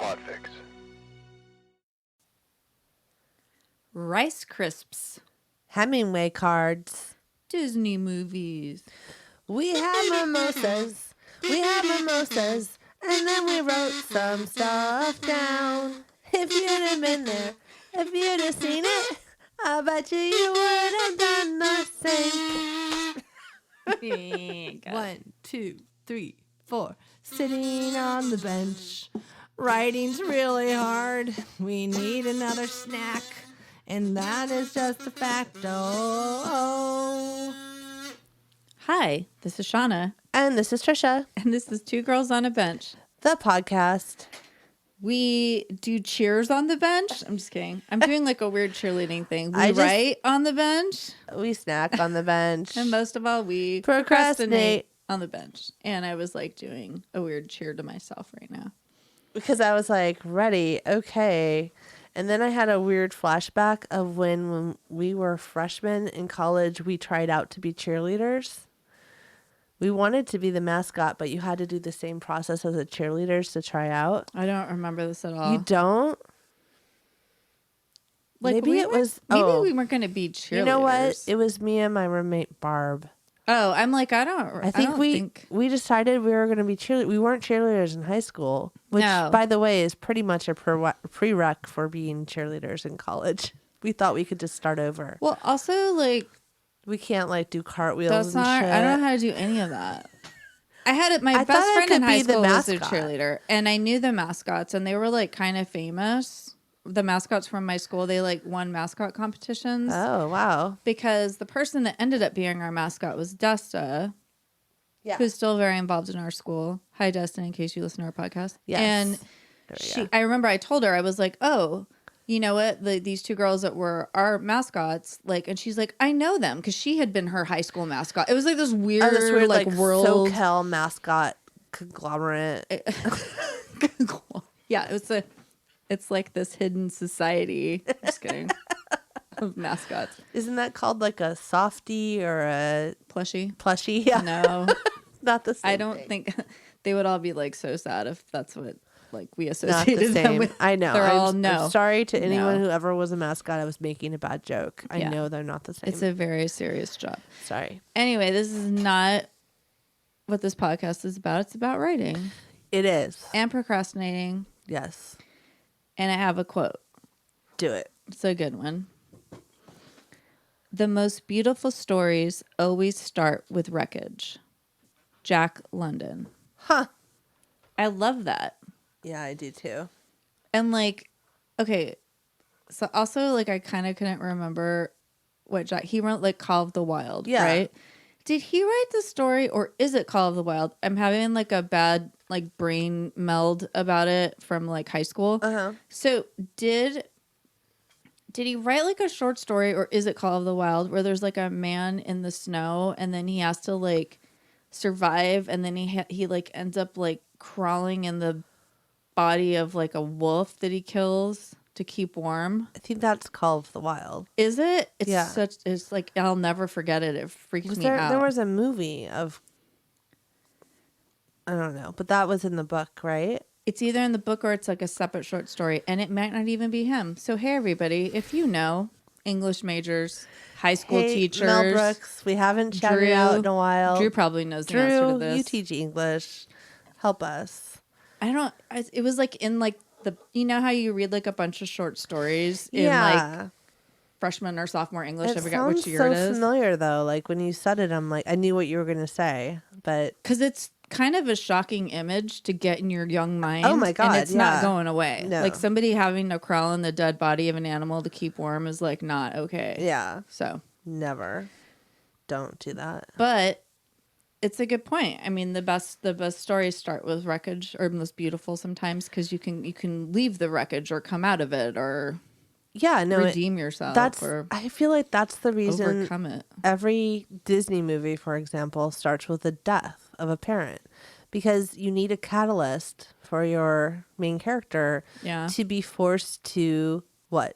Podfix. Rice Crisps. Hemingway cards. Disney movies. We had mimosas. We had mimosas. And then we wrote some stuff down. If you'd have been there, if you'd have seen it, I bet you would have done the same. 1, 2, 3, 4. Sitting on the bench. Writing's really hard. We need another snack. And that is just a fact. Oh. Hi, this is Shauna. And this is Trisha. And this is Two Girls on a Bench. The podcast. We do cheers on the bench. I'm just kidding. I'm doing like a weird cheerleading thing. We write on the bench. We snack on the bench. And most of all, we procrastinate on the bench. And I was like doing a weird cheer to myself right now. Because I was like, ready, okay. And then I had a weird flashback of when we were freshmen in college, we tried out to be cheerleaders. We wanted to be the mascot, but you had to do the same process as the cheerleaders to try out. I don't remember this at all. You don't? Like maybe we weren't going to be cheerleaders. You know what? It was me and my roommate Barb. Oh, I'm like, I think we decided we were going to be cheerleaders. We weren't cheerleaders in high school, which, by the way, is pretty much a prereq for being cheerleaders in college. We thought we could just start over. Well, also, like, we can't, like, do cartwheels shit. I don't know how to do any of that. I had it. My best friend in high school was a cheerleader, and I knew the mascots, and they were, like, kind of famous. The mascots from my school, they like won mascot competitions. Oh, wow. Because the person that ended up being our mascot was Desta, who's still very involved in our school. Hi, Desta, in case you listen to our podcast. Yes. And I remember I told her, I was like, oh, you know what? These two girls that were our mascots, like, and she's like, I know them because she had been her high school mascot. It was like this weird like world. SoCal mascot conglomerate. Yeah, it's like this hidden society. Just kidding. Of mascots. Isn't that called like a softie or a plushie? Yeah. No. Not the same. I don't think they would all be like so sad if that's what like we associated them with. I know. I'm sorry to anyone who ever was a mascot. I was making a bad joke. I know they're not the same. It's a very serious job. Sorry. Anyway, this is not what this podcast is about. It's about writing. It is. And procrastinating. Yes. And I have a quote. Do it. It's a good one. The most beautiful stories always start with wreckage. Jack London. Huh. I love that. Yeah, I do too. And like, okay. So also like I kind of couldn't remember what he wrote like Call of the Wild, right? Did he write the story or is it Call of the Wild? I'm having like a bad like brain meld about it from like high school. Uh-huh. So did he write like a short story or is it Call of the Wild where there's like a man in the snow and then he has to like survive and then he like ends up like crawling in the body of like a wolf that he kills to keep warm? I think that's Call of the Wild. Is it? It's it's like I'll never forget it. It freaks me out. There was a movie of I don't know, but that was in the book, right? It's either in the book or it's like a separate short story, and it might not even be him. So hey, everybody, if you know English majors, high school teachers, Mel Brooks, we haven't chatted out in a while. Drew probably knows the answer to this. You teach English. Help us. It was like in like the, you know how you read like a bunch of short stories in like freshman or sophomore English. I forgot which year it is. It sounds so familiar though. Like when you said it, I'm like, I knew what you were going to say, but because it's kind of a shocking image to get in your young mind. Oh my God. And it's not going away. No. Like somebody having to crawl in the dead body of an animal to keep warm is like not okay. Yeah. So never. Don't do that. But it's a good point. I mean, the best stories start with wreckage, or most beautiful sometimes, because you can leave the wreckage or come out of it or redeem yourself. I feel like that's the reason overcome it. Every Disney movie, for example, starts with the death of a parent, because you need a catalyst for your main character to be forced to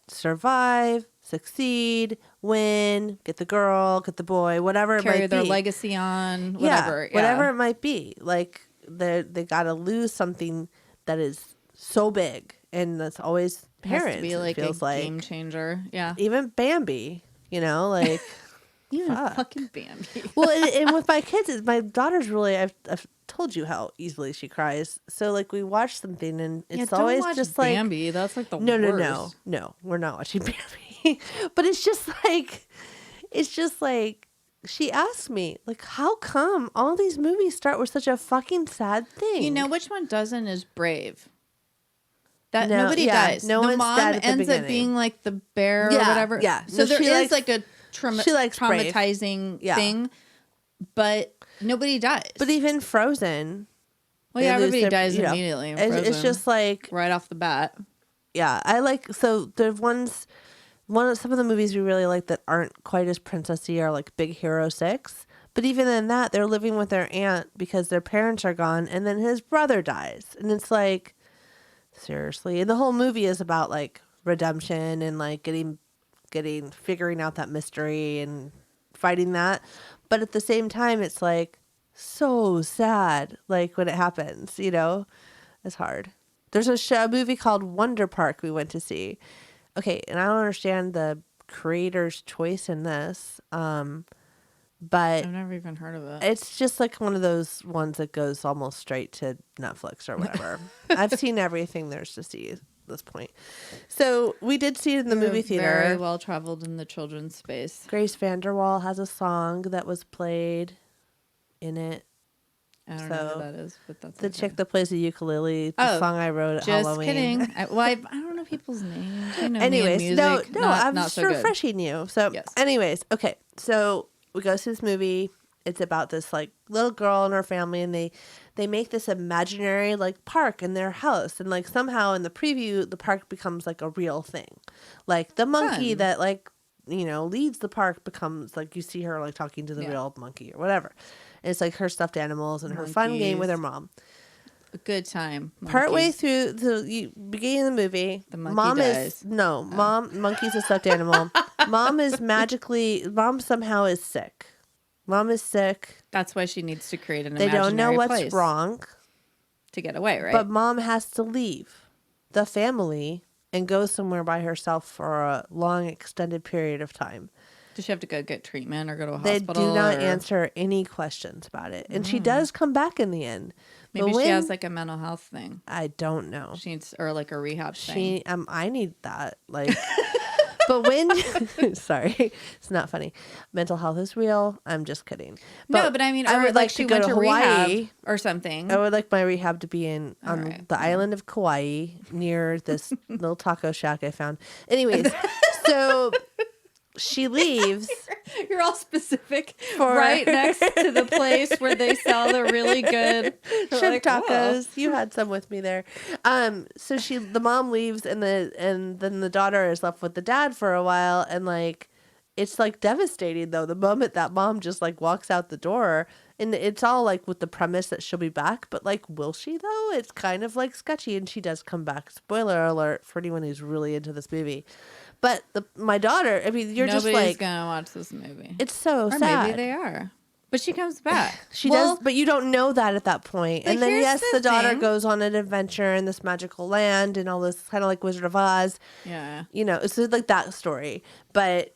survive, succeed, win, get the girl, get the boy, whatever it might be. Carry their legacy on, whatever. Whatever it might be. Like they got to lose something that is so big, and that's always parents. It has to be like feels a like game changer. Yeah. even Bambi, like Even fuck. fucking Bambi. Well, and with my kids, my daughter's really. I've told you how easily she cries. So like we watch something, and it's always don't watch just like Bambi. That's like the no, worst. no, we're not watching Bambi. But it's just like she asked me, like, how come all these movies start with such a fucking sad thing? You know which one doesn't is Brave. That No, nobody yeah, dies. no the one's mom dead at the ends up beginning. being like the bear or Yeah, whatever. yeah. So No, there she is likes- like a she likes Brave. traumatizing Yeah. thing, but nobody dies. But even Frozen. well, they yeah, lose everybody their- dies you know, immediately. In It's Frozen, just like right off the bat. yeah, I like so there's some of the movies we really like that aren't quite as princessy are like Big Hero 6. But even in that, they're living with their aunt because their parents are gone, and then his brother dies, and it's like, seriously. And the whole movie is about like redemption and like figuring out that mystery and fighting that. But at the same time, it's like so sad, like when it happens. It's hard. There's a movie called Wonder Park we went to see. Okay, and I don't understand the creator's choice in this, but I've never even heard of it. it's just like one of those ones that goes almost straight to Netflix or whatever. I've seen everything there's to see at this point. So we did see it in the movie theater. Very well traveled in the children's space. Grace Vanderwaal has a song that was played in it. I don't know who that is, but that's The okay. chick that plays the ukulele, the song I wrote at just Halloween. kidding. I don't know people's names. You know Anyways, me and no, music, I'm not just so good. refreshing you. So, Yes. anyways, okay. So we go see this movie. It's about this like little girl and her family, and they make this imaginary like park in their house, and like somehow in the preview the park becomes like a real thing, like the monkey Fun. that like leads the park becomes like you see her like talking to the real monkey or whatever. And it's like her stuffed animals and her fun game with her mom. A good time. Partway Monkeys. through the beginning of the movie, The monkey mom dies. monkey's a stuffed animal. Mom somehow is sick. Mom is sick. That's why she needs to create an They imaginary don't know what's place wrong, to get away, right? but mom has to leave the family and go somewhere by herself for a long, extended period of time. Does she have to go get treatment or go to a They hospital? do not or answer any questions about it. And she does come back in the end. Maybe But she has like a mental health thing. I don't know. She needs, or like a rehab thing. I need that. Like, but when, sorry, it's not funny. Mental health is real. I'm just kidding. No, but I mean, I or would like like she to go went to to rehab Hawaii. or something. I would like my rehab to be on right. the island of Kauai near this little taco shack I found. Anyways, so she leaves. You're all specific. Right next to the place where they sell the really good shrimp like, tacos. whoa. You had some with me there. So the mom leaves and then the daughter is left with the dad for a while, and like it's like devastating though. The moment that mom just like walks out the door, and it's all like with the premise that she'll be back, but like will she though? It's kind of like sketchy, and she does come back. Spoiler alert for anyone who's really into this movie. But my daughter, I mean, you're Nobody's just like gonna watch this movie. it's so Or sad. maybe they are. But she comes back. She does, but you don't know that at that point. But And then, here's yes, the the daughter thing. goes on an adventure in this magical land and all this kind of like Wizard of Oz. Yeah. It's like that story. But,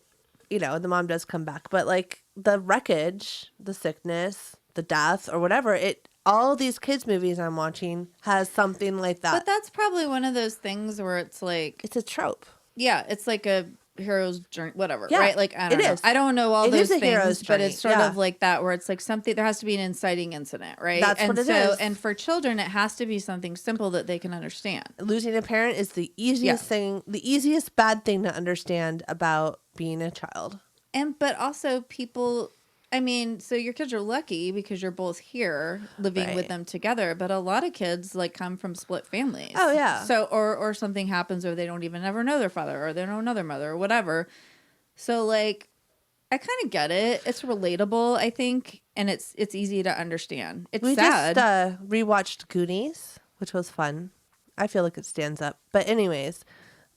the mom does come back. But like the wreckage, the sickness, the death, or whatever, all these kids' movies I'm watching has something like that. But that's probably one of those things where it's like, It's a trope. yeah, it's like a hero's journey, whatever, Yeah, right? Like, I don't it know. is. I don't know all It those is a things, hero's but journey, it's sort yeah. of like that where it's like something, there has to be an inciting incident, right? That's what it is. And for children, it has to be something simple that they can understand. Losing a parent is the easiest thing, the easiest bad thing to understand about being a child. But also people, I mean, so your kids are lucky because you're both here living with them together. But a lot of kids like come from split families. Oh, yeah. So, or something happens or they don't even ever know their father or they don't know their mother or whatever. So like, I kind of get it. It's relatable, I think. And it's easy to understand. It's sad. We just rewatched Goonies, which was fun. I feel like it stands up. But anyways,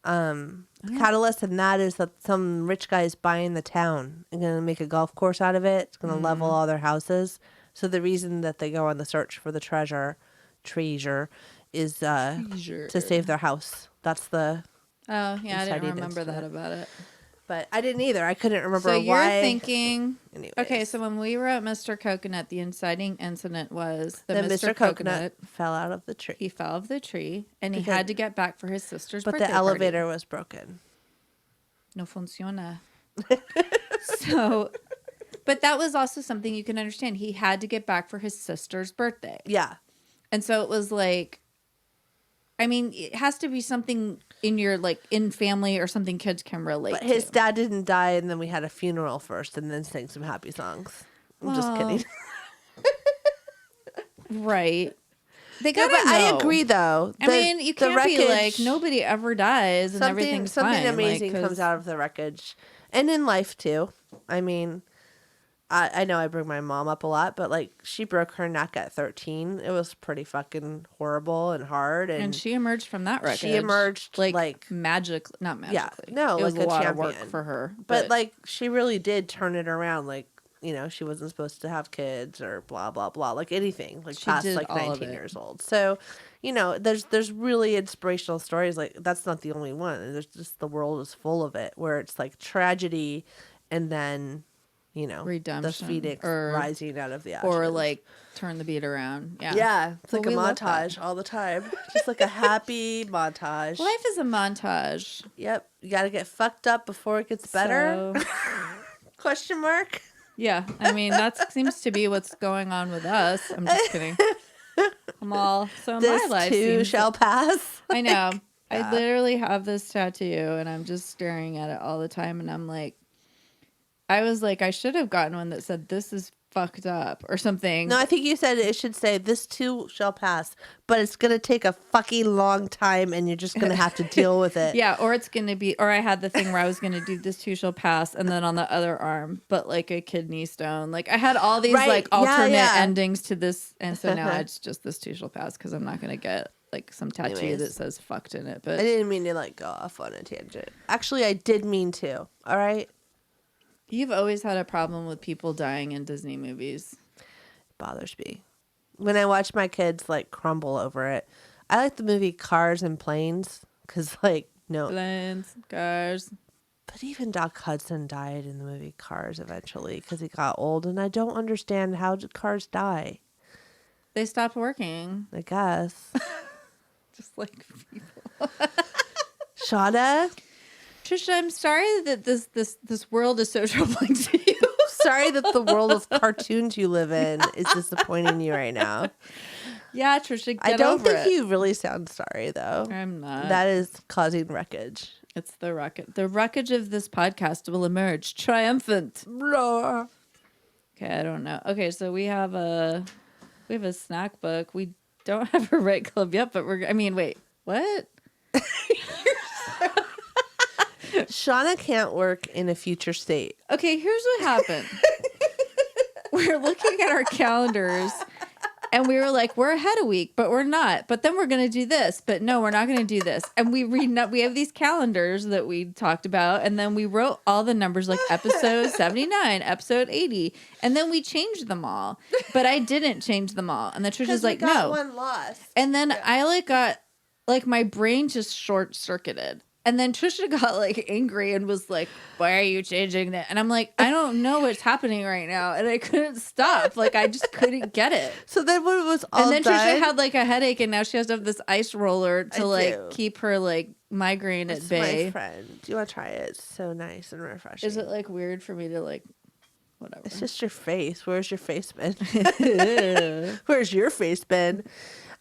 the catalyst in that is that some rich guy is buying the town and going to make a golf course out of it. It's going to level all their houses. So the reason that they go on the search for the treasure is to save their house. That's the I didn't remember incident. that about it. But I didn't either. I couldn't remember why. So you're why. thinking... Anyways. Okay, so when we were at Mr. Coconut, the inciting incident was that Mr. Coconut fell out of the tree. He fell off the tree, and he had to get back for his sister's birthday party. But the elevator was broken. No funciona. So... But that was also something you can understand. He had to get back for his sister's birthday. Yeah. And so it was like, I mean, it has to be something in your, like, in family or something kids can relate to. But his dad didn't die, and then we had a funeral first, and then sang some happy songs. I'm just kidding. Right. They gotta know. I agree, though. I mean, you can't be like, nobody ever dies and everything's fine. Something amazing comes out of the wreckage. And in life, too. I mean... I know I bring my mom up a lot, but, like, she broke her neck at 13. It was pretty fucking horrible and hard. And she emerged from that wreckage. She emerged, like magically. Not magically. Yeah, no, it was like a lot champion. of work for her. But, like, she really did turn it around. Like, you know, she wasn't supposed to have kids or blah, blah, blah. Like, anything. Like, past, like, 19 years old. So, you know, there's really inspirational stories. Like, that's not the only one. There's just, the world is full of it, where it's, like, tragedy and then... You know, redemption, the phoenix rising out of the ashes. Or, like, turn the beat around. Yeah. Yeah. It's like a montage all the time. Just like a happy montage. Life is a montage. Yep. You got to get fucked up before it gets better. Question mark? Yeah. I mean, that seems to be what's going on with us. I'm just kidding. So this my life too shall pass. I know. I literally have this tattoo, and I'm just staring at it all the time, and I'm like, I was like, I should have gotten one that said, "This is fucked up," or something. No, I think you said it should say, "This too shall pass," but it's going to take a fucking long time, and you're just going to have to deal with it. Yeah, or it's going to be, or I had the thing where I was going to do "This too shall pass," and then on the other arm, but like a kidney stone. Like, I had all these like alternate endings to this, and so now it's just "This too shall pass" because I'm not going to get like some tattoo that says "fucked" in it. But I didn't mean to like go off on a tangent. Actually, I did mean to. All right. You've always had a problem with people dying in Disney movies. It bothers me. When I watch my kids, like, crumble over it. I like the movie Cars and Planes, because, like, no. Planes, cars. But even Doc Hudson died in the movie Cars eventually, because he got old, and I don't understand how did cars die. They stopped working. I guess. Just like people. Shauna? Trisha, I'm sorry that this world is so troubling to you. Sorry that the world of cartoons you live in is disappointing you right now. Yeah, Trisha, I don't think you really sound sorry, though. I'm not. That is causing wreckage. It's the wreckage. The wreckage of this podcast will emerge triumphant. Roar. Okay, I don't know. Okay, so we have a snack book. We don't have a Right Club yet, but wait, what? Shauna can't work in a future state. Okay, here's what happened. We're looking at our calendars, and we were like, we're ahead a week, but we're not. But then we're going to do this. But no, we're not going to do this. And we have these calendars that we talked about, and then we wrote all the numbers, like episode 79, episode 80, and then we changed them all. But I didn't change them all. And the Trish is like, no. One lost. And then I got my brain just short-circuited. And then Trisha got like angry and was like, "Why are you changing that?" And I'm like, "I don't know what's happening right now," and I couldn't stop. Like, I just couldn't get it. So then when it was all and then done, Trisha had like a headache, and now she has to have this ice roller to keep her like migraine at bay. My friend, do you want to try it? It's so nice and refreshing. Is it like weird for me to like, whatever? It's just your face. Where's your face been? Where's your face been?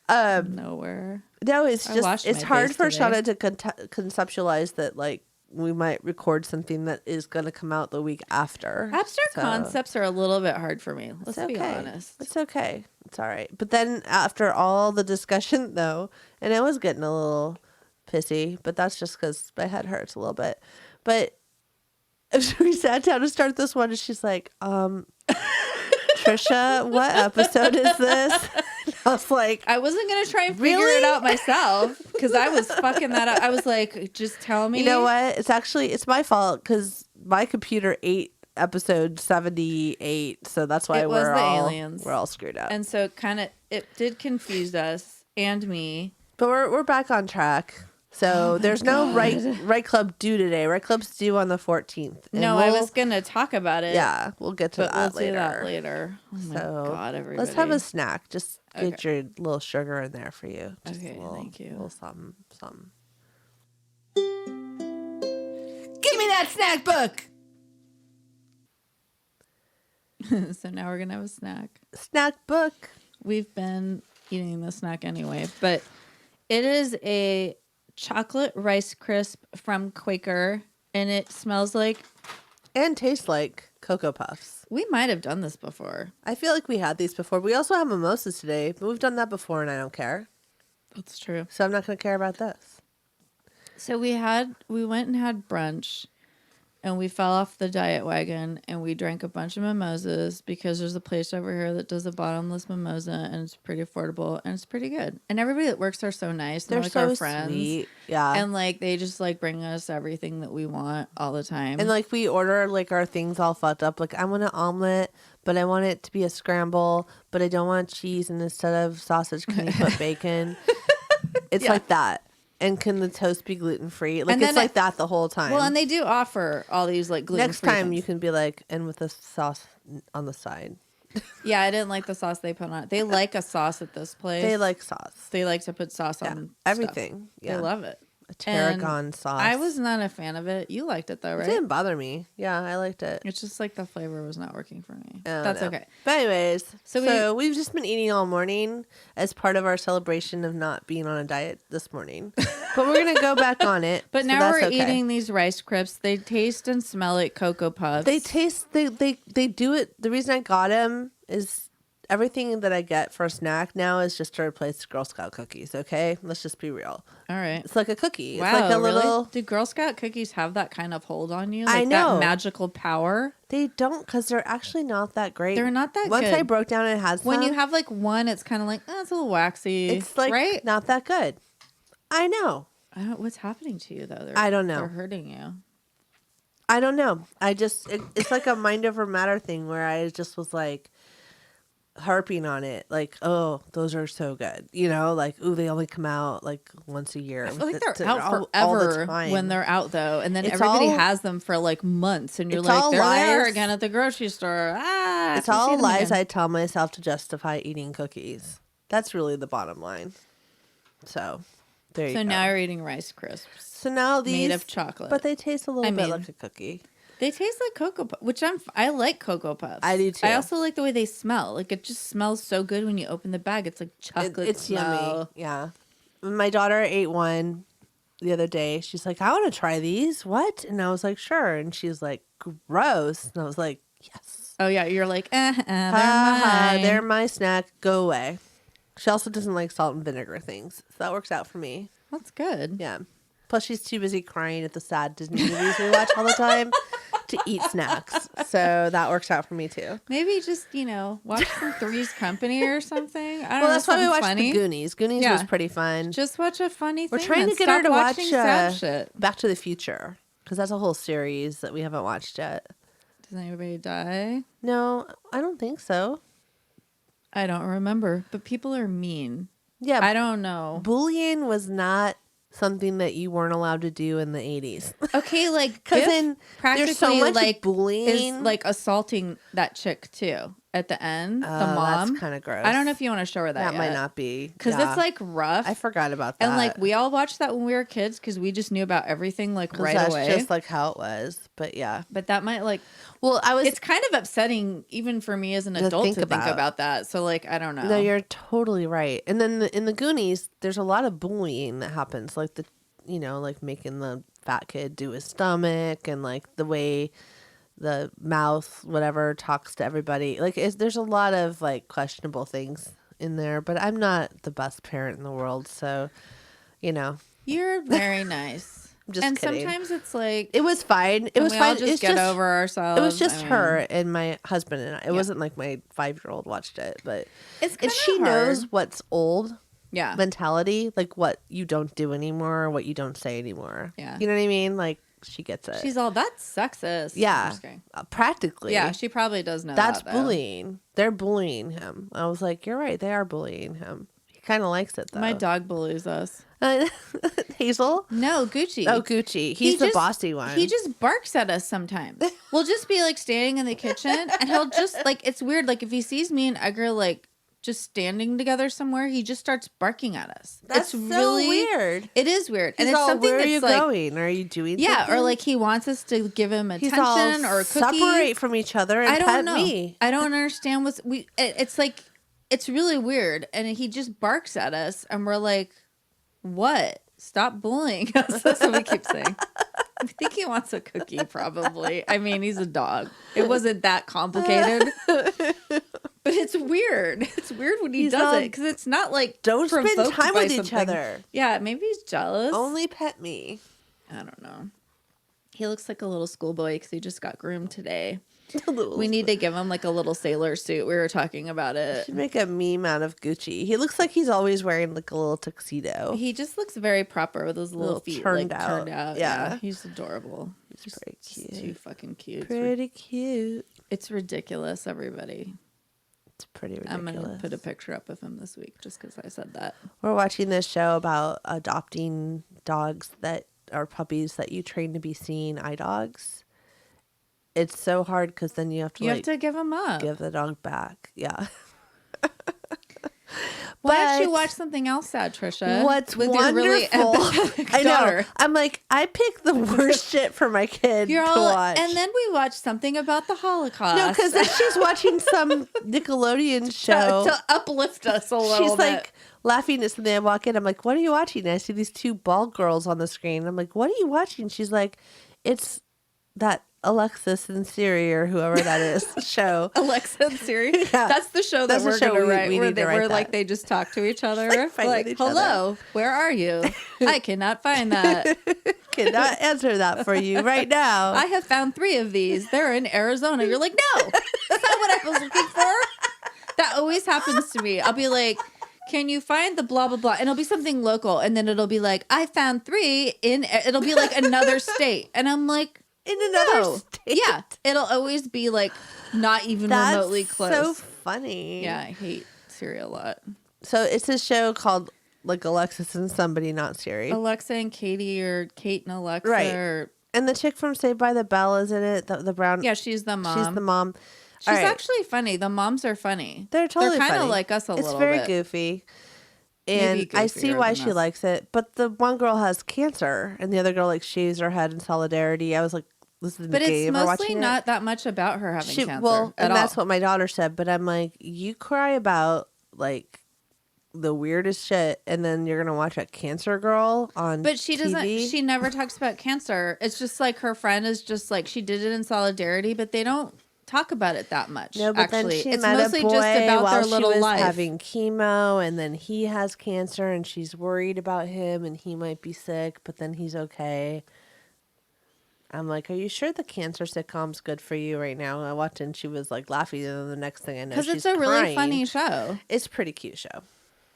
Nowhere. No, it's hard for Shauna to conceptualize that, like, we might record something that is going to come out the week after. Abstract concepts are a little bit hard for me. Let's be honest. It's okay. It's all right. But then after all the discussion, though, and I was getting a little pissy, but that's just because my head hurts a little bit. But we sat down to start this one, and she's like, Trisha, what episode is this? And I was like, I wasn't going to try and figure it out myself because I was fucking that up. I was like, just tell me. You know what? It's my fault because my computer ate episode 78. So that's why aliens. We're all screwed up. And so it did confuse us and me. But we're back on track. So there's no right club due today. Right club's due on the 14th. No, I was gonna talk about it. Yeah, we'll get to that later. Do that later. Oh my God, everybody. Let's have a snack. Just get your little sugar in there for you. Just okay, thank you. A little something. Give me that snack book. So now we're gonna have a snack. Snack book. We've been eating the snack anyway, but it is a chocolate Rice Crisp from Quaker, and it smells like and tastes like Cocoa Puffs. We might have done this before. I feel like we had these before. We also have mimosas today, but we've done that before, and I don't care. That's true. So I'm not going to care about this. So we went and had brunch, and we fell off the diet wagon, and we drank a bunch of mimosas because there's a place over here that does a bottomless mimosa, and it's pretty affordable, and it's pretty good. And everybody that works there is so nice. They're like so our friends. Sweet. Yeah. And like they just like bring us everything that we want all the time. And like we order like our things all fucked up. Like I want an omelet, but I want it to be a scramble, but I don't want cheese, and instead of sausage, can you put bacon? It's like that. And can the toast be gluten-free? Like, it's like that the whole time. Well, and they do offer all these, like, gluten-free Next time things. you can be like, and with a sauce on the side. Yeah, I didn't like the sauce they put on it. They like a sauce at this place. They like sauce. They like to put sauce on everything. Stuff. Yeah. They love it. A tarragon sauce. I was not a fan of it. You liked it, though, right? It didn't bother me. Yeah, I liked it. It's just like the flavor was not working for me. Oh, That's okay. But anyways, so we've just been eating all morning as part of our celebration of not being on a diet this morning. But we're going to go back on it. But now we're eating these Rice Crisps. They taste and smell like Cocoa Puffs. They do it. The reason I got them is everything that I get for a snack now is just to replace Girl Scout cookies, okay? Let's just be real. All right. It's like a cookie. Wow, it's like a little... Really? Do Girl Scout cookies have that kind of hold on you? Like I know. That magical power? They don't, because they're actually not that great. They're not that Once good. I broke down and had some... When you have like one, it's kind of like, it's a little waxy. It's like right? not that good. I know. What's happening to you, though? I don't know. They're hurting you. I don't know. It's like a mind over matter thing where I just was like harping on it. Like, oh, those are so good. You know, like, ooh, they only come out like once a year. I feel like they're out forever when they're out, though. And then everybody has them for like months. And you're like, they're there again at the grocery store. It's all lies I tell myself to justify eating cookies. That's really the bottom line. So... So now you're eating Rice Crisps. So now these made of chocolate, but they taste a little bit like a cookie. They taste like Cocoa Puffs, which I like Cocoa Puffs. I do too. I also like the way they smell. Like it just smells so good when you open the bag. It's like chocolate. It's smell. Yummy. Yeah. My daughter ate one the other day. She's like, "I want to try these." What? And I was like, "Sure." And she's like, "Gross." And I was like, "Yes." Oh yeah, you're like, they're mine. They're my snack. Go away. She also doesn't like salt and vinegar things. So that works out for me. That's good. Yeah. Plus, she's too busy crying at the sad Disney movies we watch all the time to eat snacks. So that works out for me, too. Maybe just, watch some Three's Company or something. I don't know. That's why we watched the Goonies. Goonies was pretty fun. Just watch a funny thing. We're trying to get her to watch Back to the Future. Because that's a whole series that we haven't watched yet. Does anybody die? No, I don't think so. I don't remember, but people are mean. Yeah. I don't know. Bullying was not something that you weren't allowed to do in the 80s. Okay, like, because then there's so much like bullying. Is like assaulting that chick too at the end. The mom. That's kind of gross. I don't know if you want to show her that. That might not be. Because it's like rough. I forgot about that. And like we all watched that when we were kids because we just knew about everything like right away. That's just like how it was. But yeah. But that might like. Well, it's kind of upsetting even for me as an adult to think about that. So like, I don't know. No, you're totally right. And then in the Goonies, there's a lot of bullying that happens. Like like making the fat kid do his stomach and like the way the mouth, whatever, talks to everybody. Like there's a lot of like questionable things in there, but I'm not the best parent in the world. So, You're very nice. Just kidding. Sometimes it's like it was fine. It was fine. Just get over ourselves. It was just her and my husband and I. It wasn't like my 5-year-old watched it, but she knows what's old. Yeah. Mentality, like what you don't do anymore, what you don't say anymore. Yeah. You know what I mean? Like she gets it. She's all that's sexist. Yeah. Practically. Yeah, she probably does know that's that, bullying. They're bullying him. I was like, you're right. They are bullying him. He kind of likes it, though. My dog bullies us. Hazel? No, Gucci. Oh, Gucci. He's the bossy one. He just barks at us sometimes. We'll just be like standing in the kitchen and he'll just like, it's weird. Like if he sees me and Edgar like just standing together somewhere, he just starts barking at us. That's it's so really weird. It is weird. He's and it's all, something where that's are you like, going? Are you doing yeah, something? or like he wants us to give him He's attention all or a cookie. separate from each other and I don't pet know. me. I don't understand it's like, it's really weird. And he just barks at us and we're like, what? Stop bullying us. That's what we keep saying. I think he wants a cookie, probably. I mean, he's a dog. It wasn't that complicated. But it's weird. It's weird when he does it because it's not like don't spend time with each something. other. Yeah, maybe he's jealous. Only pet me. I don't know. He looks like a little schoolboy because he just got groomed today. We need to give him like a little sailor suit. We were talking about it. Should make a meme out of Gucci. He looks like he's always wearing like a little tuxedo. He just looks very proper with those little feet turned turned out. Yeah. He's adorable. He's pretty cute. Too fucking cute. Pretty cute. It's ridiculous, everybody. It's pretty ridiculous. I'm going to put a picture up of him this week just because I said that. We're watching this show about adopting dogs that are puppies that you train to be seeing eye dogs. It's so hard because then you have to give him up. Give the dog back. Yeah. Why don't you watch something else sad, Trisha? What's with wonderful? Your really I know. daughter. I'm like, I picked the worst shit for my kid to watch. And then we watched something about the Holocaust. No, because then she's watching some Nickelodeon show to uplift us a little She's bit. like laughing at something. I walk in. I'm like, what are you watching? And I see these two bald girls on the screen. I'm like, what are you watching? She's like, it's that Alexis and Siri or whoever that is show. Alexa and Siri. Yeah. That's the show that we're going to write. Where like they just talk to each other. Like hello, where are you? I cannot find that. Cannot answer that for you right now. I have found 3 of these. They're in Arizona. You're like, no, that's not what I was looking for. That always happens to me. I'll be like, can you find the blah, blah, blah? And it'll be something local. And then it'll be like, I found 3 it'll be like another state. And I'm like, in another state. Yeah. It'll always be like not even remotely close. So funny. Yeah, I hate Siri a lot. So it's a show called like Alexis and somebody, not Siri. Alexa and Katie or Kate and Alexa. Right. And the chick from Saved by the Bell is in it. The brown. Yeah, she's the mom. She's the mom. She's actually funny. The moms are funny. They're totally kind funny. of like us a little bit. It's very goofy. And I see why she likes it. But the one girl has cancer and the other girl like shaves her head in solidarity. I was like, this is but it's mostly not that much about her having cancer. Well, and that's what my daughter said. But I'm like, you cry about like the weirdest shit, and then you're gonna watch a cancer girl on. But she doesn't. TV? She never talks about cancer. It's just like her friend is just like she did it in solidarity, but they don't talk about it that much. No, but actually, then she it's met mostly a boy just about while their little she was life. having chemo, and then he has cancer, and she's worried about him, and he might be sick, but then he's okay. I'm like, are you sure the cancer sitcom's good for you right now? I watched it and she was like laughing, and then the next thing I know, because she's it's a crying. really funny show. It's a pretty cute show.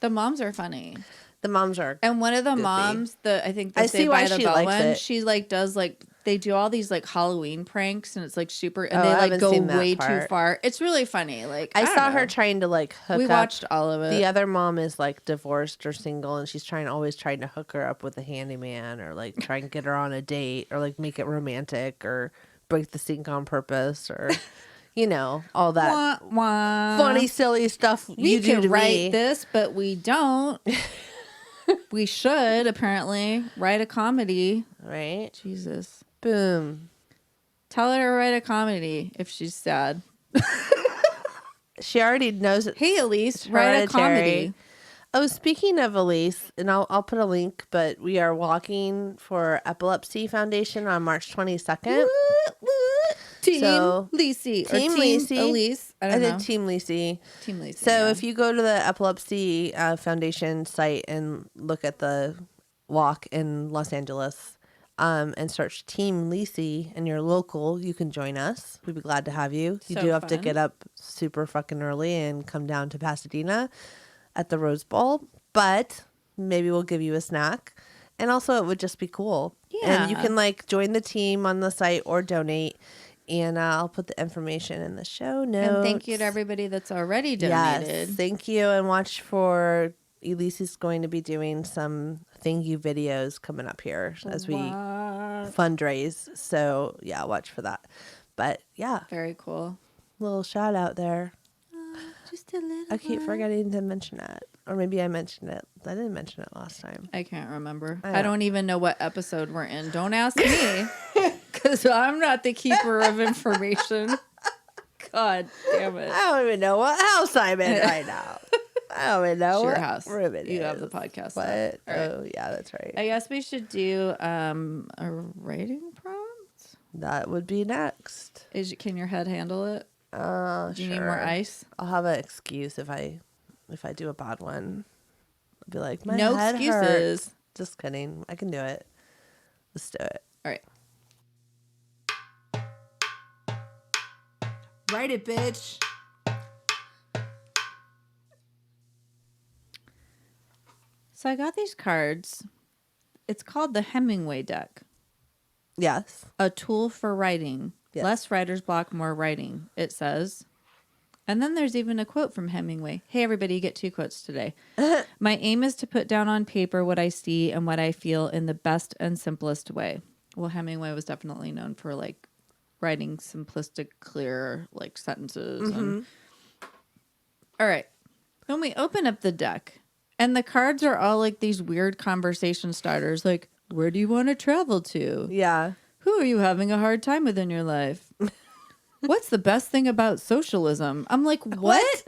The moms are funny. The moms are, and one of the goofy. moms, I think the I Saved see why by the she Bell likes one, it. she like does like they do all these like Halloween pranks, and it's like super, and Oh, they I like haven't go seen that way part. too far. It's really funny. Like I don't saw know. her trying to like hook We up. watched all of it. The other mom is like divorced or single, and she's always trying to hook her up with a handyman, or like try and get her on a date, or like make it romantic, or break the sink on purpose, or you know, all that wah, wah. funny, silly stuff We you do can to write me. this, but we don't. We should apparently write a comedy. Right? Jesus. Boom. Tell her to write a comedy if she's sad. She already knows it. Hey, Elise, write a Hereditary. comedy. Oh, speaking of Elise, and I'll put a link, but we are walking for Epilepsy Foundation on March 22nd. Team So, Lacey. Team or Lacey. Elise. I don't know. did Team Lacey. Team Lacey. So yeah. if you go to the Epilepsy Foundation site and look at the walk in Los Angeles and search Team Lacey and you're local, you can join us. We'd be glad to have you. You So do have to fun. get up super fucking early and come down to Pasadena at the Rose Bowl, but maybe we'll give you a snack. And also it would just be cool. Yeah. And you can like join the team on the site or donate. And I'll put the information in the show notes. And thank you to everybody that's already donated. Yes, thank you. And watch for Elise is going to be doing some thank you videos coming up here as we fundraise. So yeah, watch for that. But yeah, very cool. Little shout out there. Just a little. I keep forgetting to mention it, or maybe I mentioned it. I didn't mention it last time. I can't remember. I don't even know what episode we're in. Don't ask me, because I'm not the keeper of information. God damn it! I don't even know what house I'm in right now. I don't even know what house room it is. You have the podcast. What? Right. Oh yeah, that's right. I guess we should do a writing prompt. That would be next. Can your head handle it? Do you need more ice? I'll have an excuse if I do a bad one. I'll be like, my no head excuses. Hurts. Just kidding. I can do it. Let's do it. All right. Write it, bitch. So I got these cards. It's called the Hemingway deck. Yes. A tool for writing. Yes. Less writer's block, more writing, it says. And then there's even a quote from Hemingway. Hey, everybody, you get 2 quotes today. My aim is to put down on paper what I see and what I feel in the best and simplest way. Well, Hemingway was definitely known for like writing simplistic, clear like sentences. Mm-hmm. And... All right. When we open up the deck, and the cards are all like these weird conversation starters, like, where do you want to travel to? Yeah. Who are you having a hard time with in your life? What's the best thing about socialism? I'm like, what?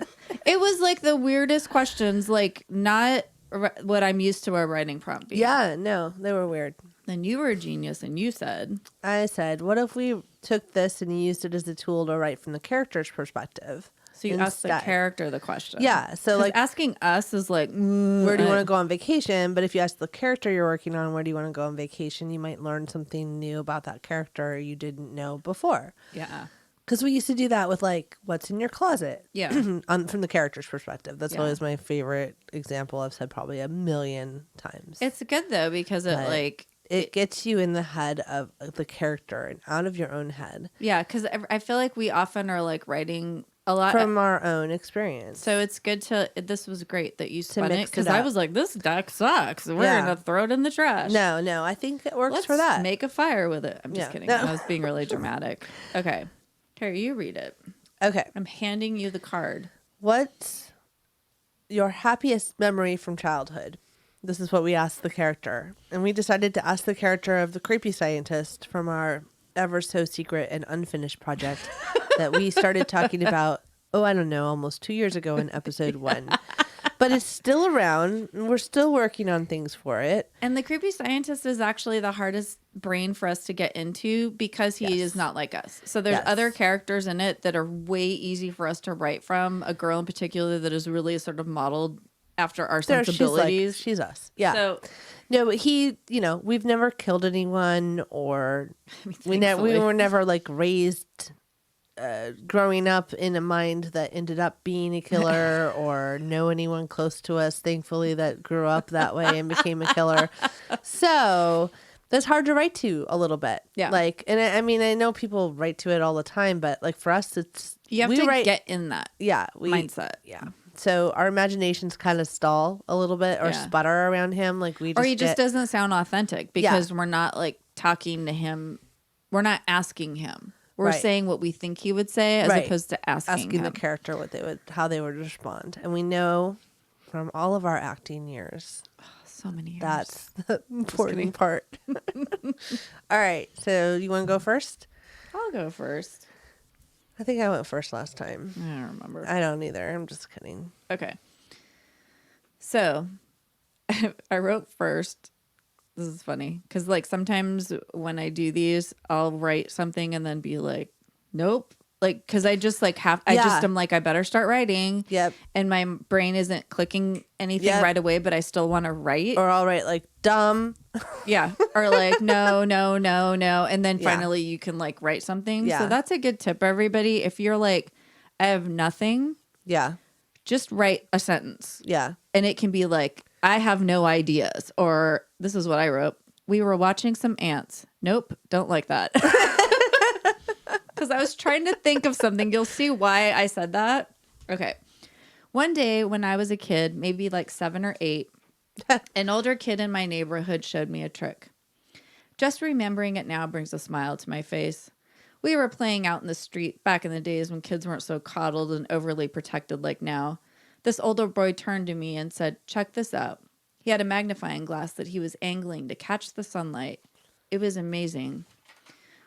It was like the weirdest questions, like not what I'm used to a writing prompt being. Yeah, no, they were weird. Then you were a genius and you said... I said, what if we took this and used it as a tool to write from the character's perspective? So you asked the character the question. Yeah. So like asking us is like, where do you want to go on vacation? But if you ask the character you're working on, where do you want to go on vacation? You might learn something new about that character you didn't know before. Yeah. Because we used to do that with like, what's in your closet? Yeah. From the character's perspective. That's always my favorite example. I've said probably a million times. It's good though, because it gets you in the head of the character and out of your own head. Yeah. Because I feel like we often are like writing a lot from our own experience. So it's good this was great that you spun it, because I was like, this deck sucks. We're going to throw it in the trash. No, I think it works for that. Make a fire with it. I'm just kidding. No. I was being really dramatic. Okay. Carrie, you read it. Okay. I'm handing you the card. What's your happiest memory from childhood? This is what we asked the character. And we decided to ask the character of the creepy scientist from our ever so secret and unfinished project that we started talking about, I don't know, almost 2 years ago in episode 1. But it's still around, and we're still working on things for it. And the creepy scientist is actually the hardest brain for us to get into because he is not like us. So there's other characters in it that are way easy for us to write from. A girl in particular that is really sort of modeled after our sensibilities. She's us. Yeah. So, no, but he, we've never killed anyone, or we were never like raised growing up in a mind that ended up being a killer, or know anyone close to us, thankfully, that grew up that way and became a killer. So that's hard to write to a little bit. Yeah. Like, and I mean, I know people write to it all the time, but like for us, you have to get in that mindset. Yeah. So our imaginations kind of stall a little bit or sputter around him. Like he just doesn't sound authentic because we're not like talking to him. We're not asking him. We're saying what we think he would say as opposed to asking him. The character how they would respond. And we know from all of our acting years. So many years. That's the important part. All right. So you want to go first? I'll go first. I think I went first last time. I don't remember. I don't either. I'm just kidding. Okay. So I wrote first. This is funny because like sometimes when I do these, I'll write something and then be like, nope. Like, because I just like I'm like, I better start writing. Yep. And my brain isn't clicking anything right away, but I still want to write. Or I'll write like dumb. Yeah. Or like, no. And then finally you can like write something. Yeah. So that's a good tip, everybody. If you're like, I have nothing. Yeah. Just write a sentence. Yeah. And it can be like, I have no ideas. Or this is what I wrote. We were watching some ants. Nope. Don't like that. Because I was trying to think of something. You'll see why I said that. Okay. One day when I was a kid, maybe like 7 or 8, an older kid in my neighborhood showed me a trick. Just remembering it now brings a smile to my face. We were playing out in the street back in the days when kids weren't so coddled and overly protected like now. This older boy turned to me and said, "Check this out." He had a magnifying glass that he was angling to catch the sunlight. It was amazing.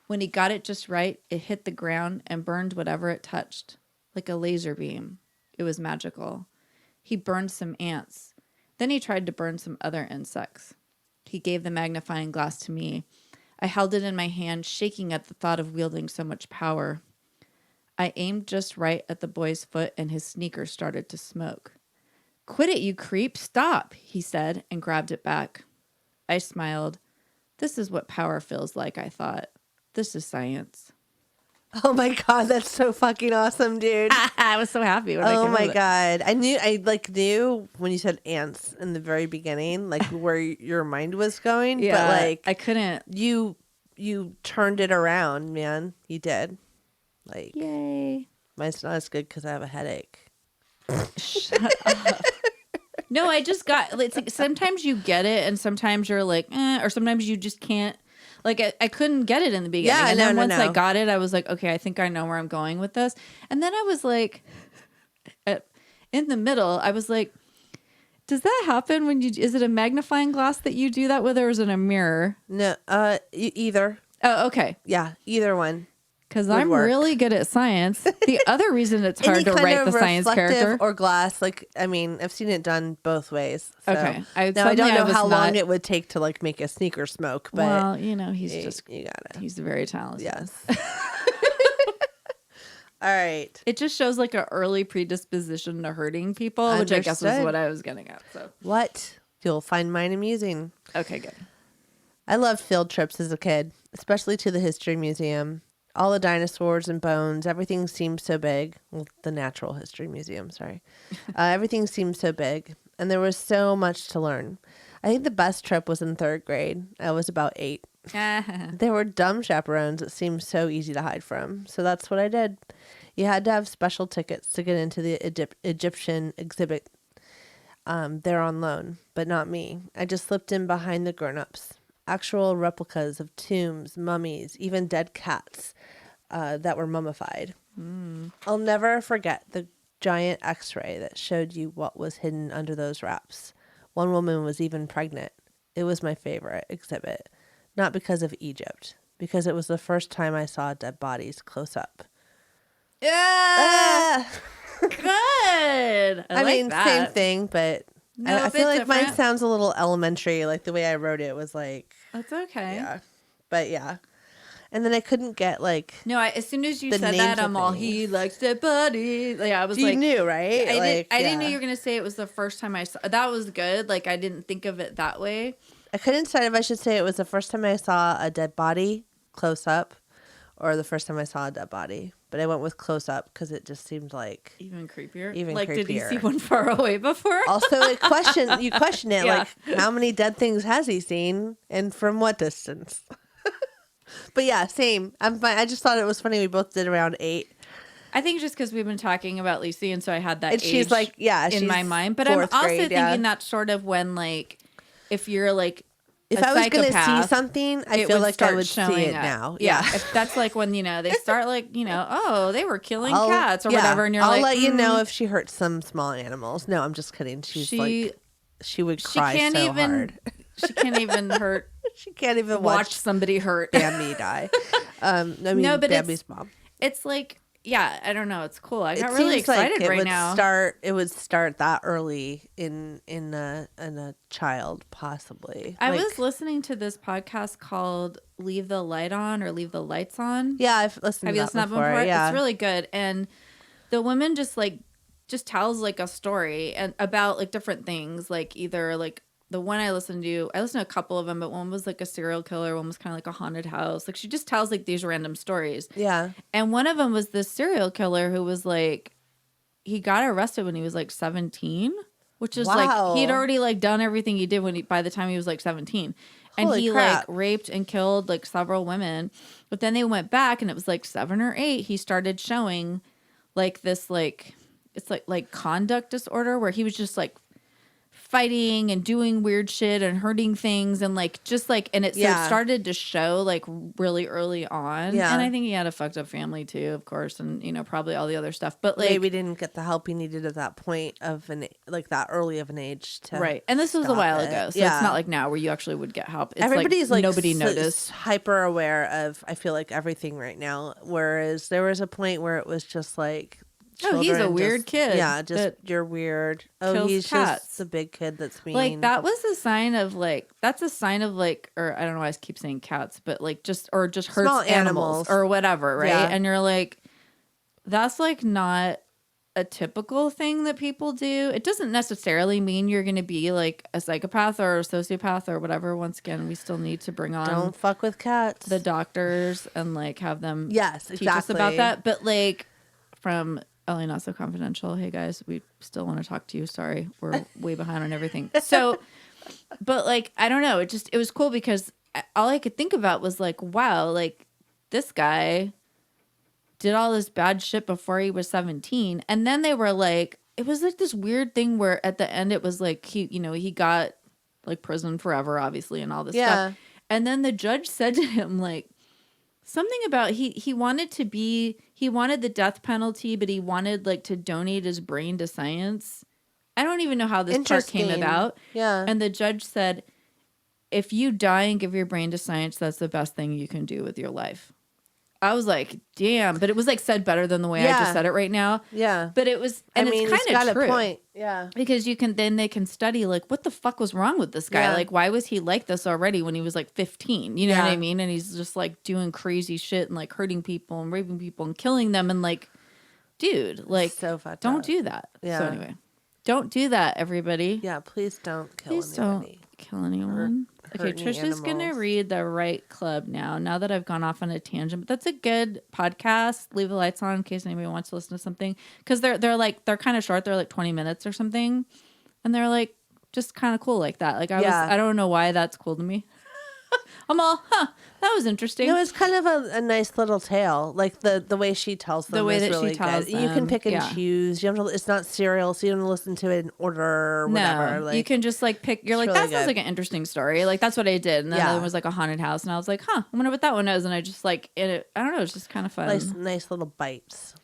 When he got it just right, it hit the ground and burned whatever it touched, like a laser beam. It was magical. He burned some ants. Then he tried to burn some other insects. He gave the magnifying glass to me. I held it in my hand, shaking at the thought of wielding so much power. I aimed just right at the boy's foot, and his sneakers started to smoke. "Quit it, you creep. Stop," he said, and grabbed it back. I smiled. This is what power feels like, I thought. This is science. Oh my God, that's so fucking awesome, dude. I was so happy when I Oh came my up God. I knew when you said ants in the very beginning, like where your mind was going. Yeah, but like I couldn't. You turned it around, man. You did. Like, Yay. mine's not as good because I have a headache. Shut up. No, I just got, it's like sometimes you get it and sometimes you're like, or sometimes you just can't. Like, I couldn't get it in the beginning. Yeah, and then no. once I got it, I was like, okay, I think I know where I'm going with this. And then I was like, in the middle, I was like, does that happen when is it a magnifying glass that you do that with, or is it a mirror? No, either. Oh, okay. Yeah, either one. Because I'm really good at science. The other reason it's hard to write the science character or glass, like, I mean, I've seen it done both ways. So. Okay. I don't know how long it would take to like make a sneaker smoke, but well, you know, he's just you got it. He's very talented. Yes. All right. It just shows like an early predisposition to hurting people, which I guess is what I was getting at. So what? You'll find mine amusing. Okay, good. I loved field trips as a kid, especially to the History Museum. All the dinosaurs and bones, everything seemed so big. Well, the Natural History Museum, sorry. Everything seemed so big, and there was so much to learn. I think the best trip was in 3rd grade. I was about 8. There were dumb chaperones that seemed so easy to hide from, so that's what I did. You had to have special tickets to get into the Egyptian exhibit. They're on loan, but not me. I just slipped in behind the grown-ups. Actual replicas of tombs, mummies, even dead cats that were mummified. I'll never forget the giant x-ray that showed you what was hidden under those wraps. One woman was even pregnant. It was my favorite exhibit. Not because of Egypt, because it was the first time I saw dead bodies close up. Yeah. Good. I mean, same thing, but no, I feel like mine sounds a little elementary. Like the way I wrote it was like. That's okay. Yeah. But yeah. And then I couldn't get like. No, as soon as you said that, I'm all, he likes dead bodies. Yeah, I was like. You knew, right? I didn't know you were going to say it was the first time I saw. That was good. Like, I didn't think of it that way. I couldn't decide if I should say it was the first time I saw a dead body close up or the first time I saw a dead body. But I went with close up because it just seemed like even creepier. Like, did he see one far away before? Also, you question it. Yeah. Like, how many dead things has he seen, and from what distance? But yeah, same. I'm fine. I just thought it was funny. We both did around 8. I think just because we've been talking about Lucy, and so I had that. And she's like, in my mind. But I'm also thinking that's sort of when, like, if you're like. If I was going to see something, I feel like I would see it now. Yeah. If that's like when, they start like, oh, they were killing cats or whatever. And I'll let you know if she hurts some small animals. No, I'm just kidding. She would cry so hard. She can't even hurt. She can't even watch somebody hurt. Bambi die. But Bambi's mom. It's like, yeah, I don't know. It's cool. I got really excited right now. It would start that early in a child, possibly. I was listening to this podcast called "Leave the Light On" or "Leave the Lights On." Yeah, I've listened. Have you listened to that before? Yeah, it's really good. And the woman just tells like a story and about like different things, like either like. The one I listened to a couple of them, but one was like a serial killer. One was kind of like a haunted house. Like she just tells like these random stories. Yeah. And one of them was this serial killer who was like, he got arrested when he was like 17, which is like, he'd already like done everything he did by the time he was like 17. And Holy he crap. like raped and killed like several women. But then they went back and it was like 7 or 8. He started showing like this like it's like conduct disorder where he was just like fighting and doing weird shit and hurting things and like just like and it so it started to show like really early on. Yeah. And I think he had a fucked up family too, of course, and you know, probably all the other stuff. But like maybe didn't get the help he needed at that point of like that early of an age to right. And this was a while ago, so it's not like now where you actually would get help. It's everybody's like nobody noticed. Hyper aware of I feel like everything right now, whereas there was a point where it was just like, oh, he's a weird kid. Yeah, just you're weird. Oh, he's cats. Just the big kid that's mean. Like that was a sign of like that's a sign of like, or I don't know why I keep saying cats, but like just hurts small animals or whatever, right? Yeah. And you're like, that's like not a typical thing that people do. It doesn't necessarily mean you're going to be like a psychopath or a sociopath or whatever. Once again, we still need to bring on don't fuck with cats, the doctors, and like have them teach us about that. But like from LA Not So Confidential, hey guys, we still want to talk to you. Sorry, we're way behind on everything. So, but like, I don't know. It was cool because all I could think about was like, wow, like this guy did all this bad shit before he was 17. And then they were like, it was like this weird thing where at the end it was like, he got like prison forever, obviously, and all this stuff. And then the judge said to him like, something about he wanted the death penalty, but he wanted like to donate his brain to science. I don't even know how this part came about. Yeah. And the judge said, if you die and give your brain to science, that's the best thing you can do with your life. I was like, damn, but it was like said better than the way I just said it right now. Yeah. But it was, and I mean, it's kind of true. A point. Yeah. Because they can study like, what the fuck was wrong with this guy? Yeah. Like, why was he like this already when he was like 15? You know what I mean? And he's just like doing crazy shit and like hurting people and raping people and killing them. And like, dude, like, so fucked don't up. do that. Yeah. So anyway, don't do that, everybody. Yeah. Please don't kill anybody. Don't kill anyone. Okay, Trisha's going to read the Right Club now that I've gone off on a tangent. But that's a good podcast. Leave the lights on in case anybody wants to listen to something. Because they're kind of short. They're like 20 minutes or something. And they're like just kind of cool like that. Like I don't know why that's cool to me. I'm all, that was interesting. No, it's kind of a nice little tale. Like the way she tells them, the way that really she tells good. Them. You can pick and choose. You have to. It's not serial, so you don't listen to it in order or whatever. No, like, you can just like pick. You're like, really that sounds like an interesting story. Like that's what I did. And then there was like a haunted house, and I was like, I wonder what that one is. And I just like I don't know. It's just kind of fun. Nice little bites.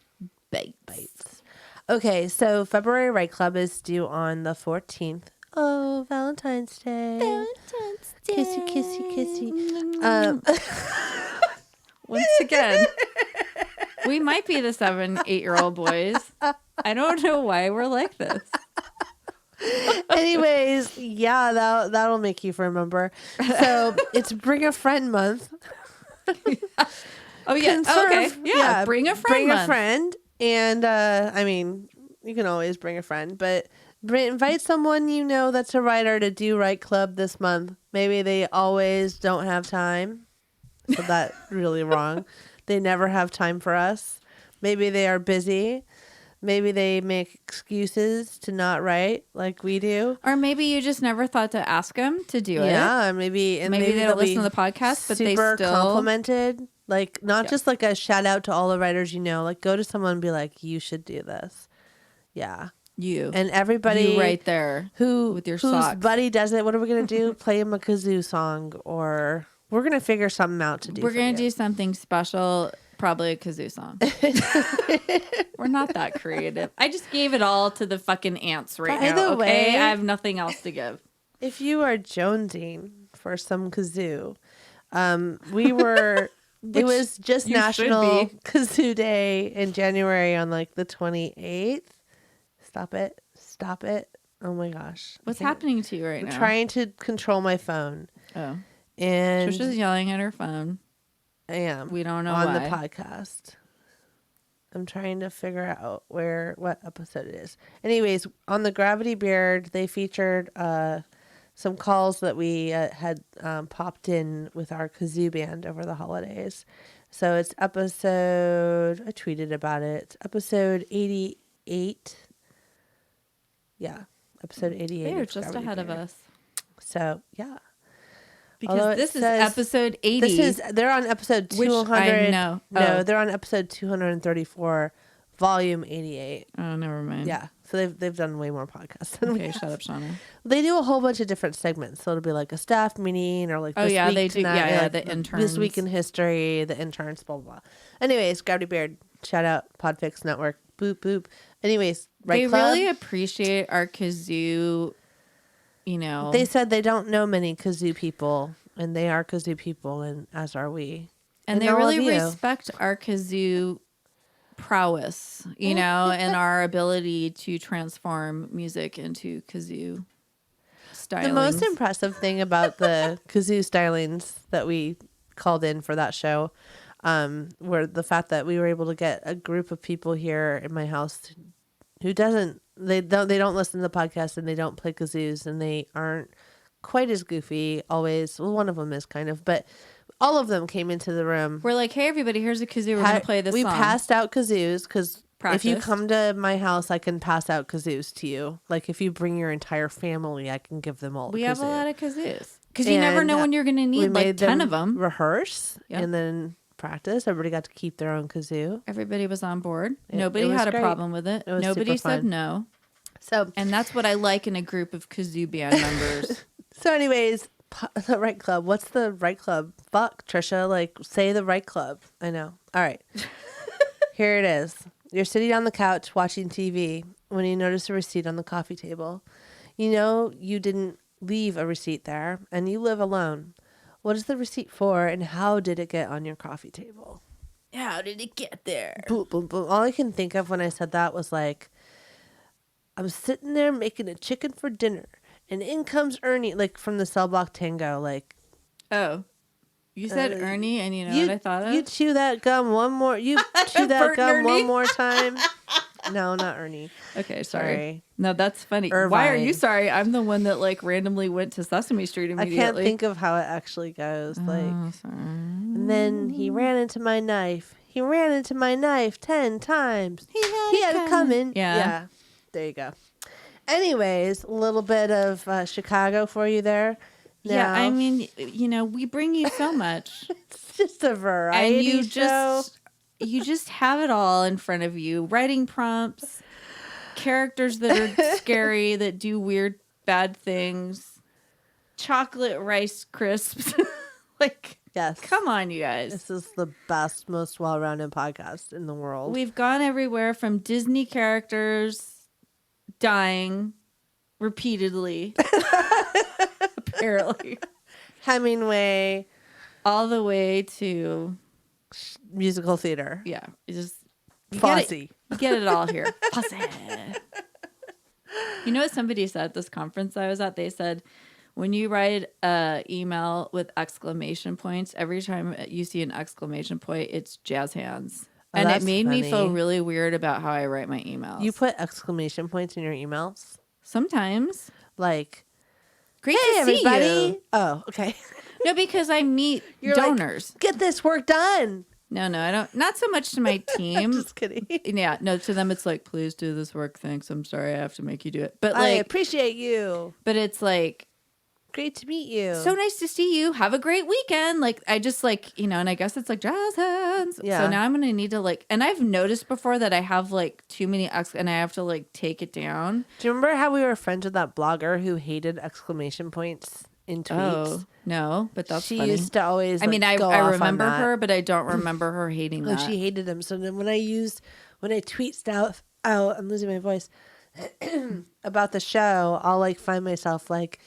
Bites. Okay, so February Right Club is due on the 14th. Oh, Valentine's Day. Valentine's Day. Kissy. Once again, we might be the 7-8-year-old boys. I don't know why we're like this. Anyways, that'll make you remember. So it's Bring a Friend Month. Oh, yeah. Okay. Yeah. Bring a friend. Bring a friend. And I mean, you can always bring a friend, but invite someone you know that's a writer to do Right Club this month. Maybe they always don't have time. So that's really wrong. They never have time for us. Maybe they are busy. Maybe they make excuses to not write like we do. Or maybe you just never thought to ask them to do it. Yeah, maybe they don't listen to the podcast, but they still complimented. Like not just like a shout out to all the writers you know. Like go to someone and be like, you should do this. Yeah. You and everybody right there with your whose socks. Buddy does it. What are we gonna do? Play him a kazoo song, or we're gonna figure something out to do. We're gonna do something special, probably a kazoo song. We're not that creative. I just gave it all to the fucking ants right now. Okay, I have nothing else to give. If you are jonesing for some kazoo, we were. It was just National Kazoo Day in January on like the 28th. Stop it. Oh my gosh. What's happening to you right now? I'm trying to control my phone. Oh. And Trisha's yelling at her phone. I am. We don't know on why. the podcast. I'm trying to figure out what episode it is. Anyways, on the Gravity Beard, they featured some calls that we had popped in with our kazoo band over the holidays. So it's I tweeted about it. It's episode 88. Yeah, episode 88. They're just ahead of us. So, yeah. Because this is episode 80. They're on episode 200. Which I know. No, they're on episode 234 volume 88. Oh, never mind. Yeah. So they've done way more podcasts than we have. Shut up, Shauna. They do a whole bunch of different segments. So it'll be like a staff meeting or like this week they do. tonight, Yeah, like the interns. This week in history, the interns, blah, blah, blah. Anyways, Gravity Beard, shout out, Podfix Network, boop, boop. Anyways, They really appreciate our kazoo, you know. They said they don't know many kazoo people, and they are kazoo people, and as are we. And they really respect our kazoo prowess, you know, and our ability to transform music into kazoo stylings. The most impressive thing about the kazoo stylings that we called in for that show were the fact that we were able to get a group of people here in my house who don't listen to the podcast, and they don't play kazoos, and they aren't quite as goofy always. Well, one of them is kind of, but all of them came into the room. We're like, hey, everybody, here's a kazoo. We're going to play this song. We passed out kazoos because if you come to my house, I can pass out kazoos to you. Like if you bring your entire family, I can give them all We have a lot of kazoos. Because you never know when you're going to need like 10 of them. Rehearse and then practice. Everybody got to keep their own kazoo. Everybody was on board. Nobody had a problem with it. Nobody said no. And that's what I like in a group of kazoo band members. So anyways, the right club. What's the right club? Fuck, Trisha. Like, say the right club. I know. All right. Here it is. You're sitting on the couch watching TV when you notice a receipt on the coffee table. You know you didn't leave a receipt there, and you live alone. What is the receipt for, and how did it get on your coffee table? How did it get there? Boom, boom, boom. All I can think of when I said that was like, I'm sitting there making a chicken for dinner. And in comes Ernie, like from the Cell Block Tango, like. Oh, you said Ernie, and you know what I thought of? You chew that gum one more. You chew that gum one more time. No, not Ernie. Okay, sorry. No, that's funny. Irvine. Why are you sorry? I'm the one that like randomly went to Sesame Street immediately. I can't think of how it actually goes. Sorry. And then he ran into my knife. He ran into my knife 10 times. He had it coming. Yeah. There you go. Anyways, a little bit of Chicago for you there. Now, yeah, I mean, you know, we bring you so much. It's just a variety show. You just have it all in front of you. Writing prompts, characters that are scary, that do weird, bad things, chocolate rice crisps. Like, yes. Come on, you guys. This is the best, most well-rounded podcast in the world. We've gone everywhere from Disney characters dying repeatedly, apparently. Hemingway. All the way to musical theater. Yeah. You Fosse. Get it all here. Fosse. You know what somebody said at this conference I was at? They said, when you write an email with exclamation points, every time you see an exclamation point, it's jazz hands. Oh, and it made me feel really weird about how I write my emails. You put exclamation points in your emails? Sometimes. Like, great to see everybody. You. Oh, okay. No, because I meet donors. Like, get this work done. No, I don't. Not so much to my team. Just kidding. Yeah, no, to them it's like, please do this work. Thanks. I'm sorry I have to make you do it. But like, I appreciate you. But it's like, great to meet you. So nice to see you. Have a great weekend. Like, I just like, you know, and I guess it's like jazz hands. Yeah. So now I'm going to need to like, and I've noticed before that I have like too many and I have to like take it down. Do you remember how we were friends with that blogger who hated exclamation points in tweets? Oh, no, but that's she funny. used to always, I mean, I remember her, but I don't remember her hating that. She hated him. So then when I tweet stuff out, I'm losing my voice, about the show, I'll like find myself like,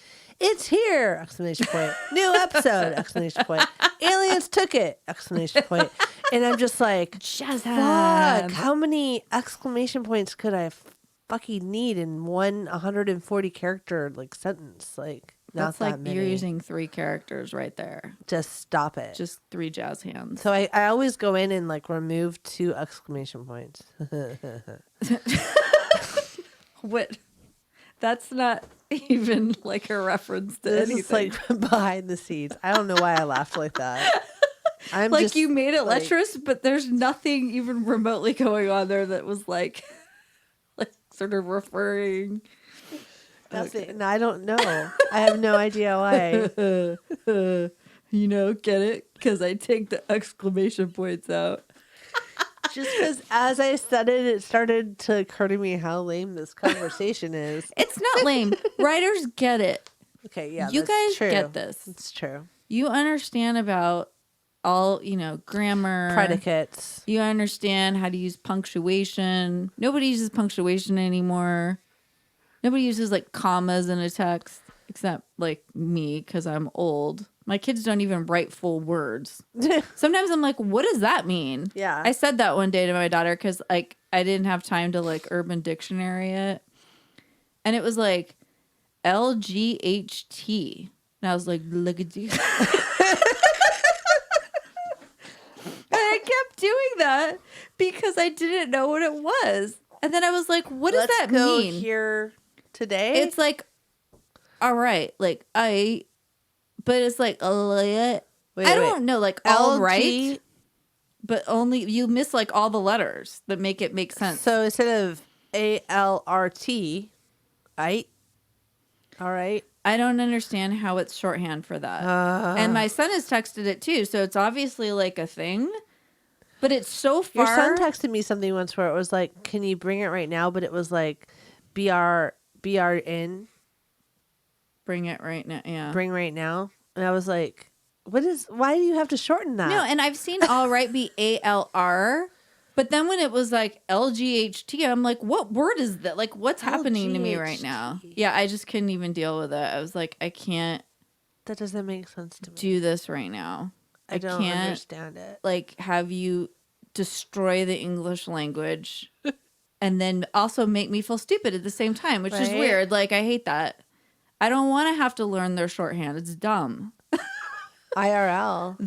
it's here! Exclamation point. New episode! Exclamation point. Aliens took it! Exclamation point. And I'm just like, fuck! How many exclamation points could I fucking need in one 140 character like sentence? Like, not that's like that many. You're using 3 characters right there. Just stop it. Just 3 jazz hands. So I always go in and like remove 2 exclamation points. What? That's not even like a reference to this anything. Is like behind the scenes. I don't know why I laughed like that. I'm like just, you made it lecherous, but there's nothing even remotely going on there that was like sort of referring. Nothing. No, I don't know. I have no idea why. You know, get it? Because I take the exclamation points out. Just because as I said it, it started to occur to me how lame this conversation is. It's not lame. Writers get it. Okay, yeah, you that's guys true. get this. It's true. You understand about all, grammar. Predicates. You understand how to use punctuation. Nobody uses punctuation anymore. Nobody uses like commas in a text except like me because I'm old. My kids don't even write full words. Sometimes I'm like, what does that mean? Yeah. I said that one day to my daughter because like I didn't have time to like Urban Dictionary it. And it was like LGHT. And I was like, look at you. I kept doing that because I didn't know what it was. And then I was like, what does that mean? Here today? It's like, all right, like but it's like, I don't know, like all right, but only you miss like all the letters that make it make sense. So instead of ALRT, right? All right. I don't understand how it's shorthand for that. And my son has texted it too, so it's obviously like a thing. But it's so far. Your son texted me something once where it was like, "Can you bring it right now?" But it was like, BRN. Bring it right now. Yeah. Bring right now. And I was like, why do you have to shorten that? No, and I've seen all right be ALR. But then when it was like LGHT, I'm like, what word is that? Like, what's happening to me right now? Yeah, I just couldn't even deal with it. I was like, I can't. That doesn't make sense to me. Do this right now. I don't understand it. Like, have you destroy the English language and then also make me feel stupid at the same time, which is weird. Like, I hate that. I don't want to have to learn their shorthand. It's dumb. IRL.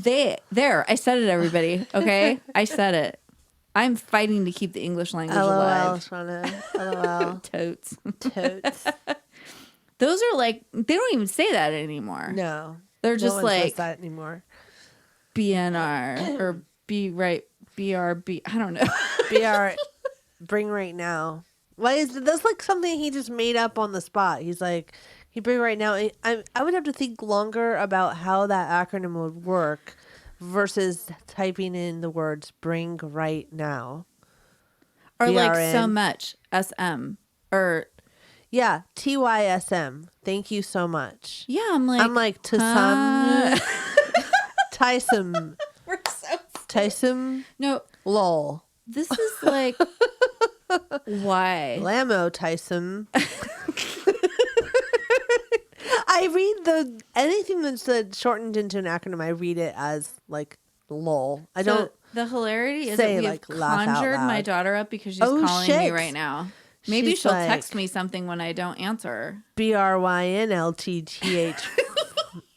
I said it, everybody. Okay? I said it. I'm fighting to keep the English language alive. LOL. Totes. Those are like, they don't even say that anymore. No. They're just no one like says that anymore. BNR or BRB. I don't know. BR, bring right now. Why is that's like something he just made up on the spot? He's like, he bring right now. I would have to think longer about how that acronym would work versus typing in the words "bring right now" or BRN. like so much SM or yeah TYSM. Thank you so much. Yeah, I'm like to some Tyson. We're so Tyson. No, lol. This is like why Lamo Tyson. I read anything that's shortened into an acronym. I read it as like lol. I don't. The hilarity is say, that we like, have laugh out conjured loud. my daughter up because she's calling me right now. Maybe She's she'll like, text me something when I don't answer. BRYNLTTH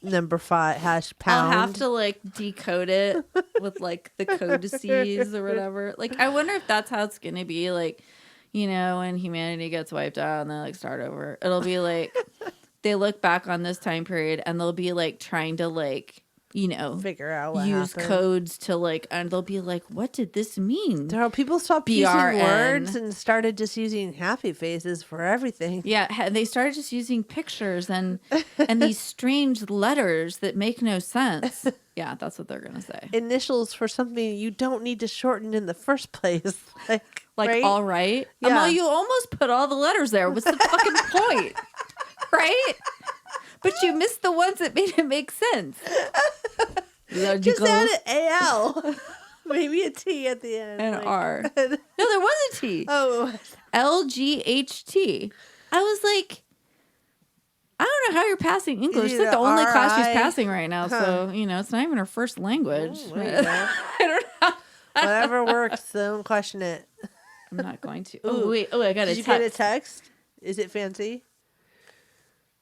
number 5 # pound. I'll have to like decode it with like the codices or whatever. Like, I wonder if that's how it's gonna be. Like, when humanity gets wiped out and they like start over, it'll be like they look back on this time period and they'll be like trying to like figure out what use happened. codes to like, and they'll be like, what did this mean? People stopped using words and started just using happy faces for everything. Yeah, they started just using pictures and these strange letters that make no sense. Yeah, that's what they're gonna say. Initials for something you don't need to shorten in the first place. Like right? All right. Yeah. You almost put all the letters there. What's the fucking point? Right? But you missed the ones that made it make sense. Just add an AL. Maybe a T at the end. An R. No, there was a T. Oh. LGHT. I was like, I don't know how you're passing English. It's like the only class she's passing right now. So, it's not even her first language. I don't know. Whatever works, don't question it. I'm not going to. Oh, wait. Oh, I got a text. Did you get a text? Is it fancy?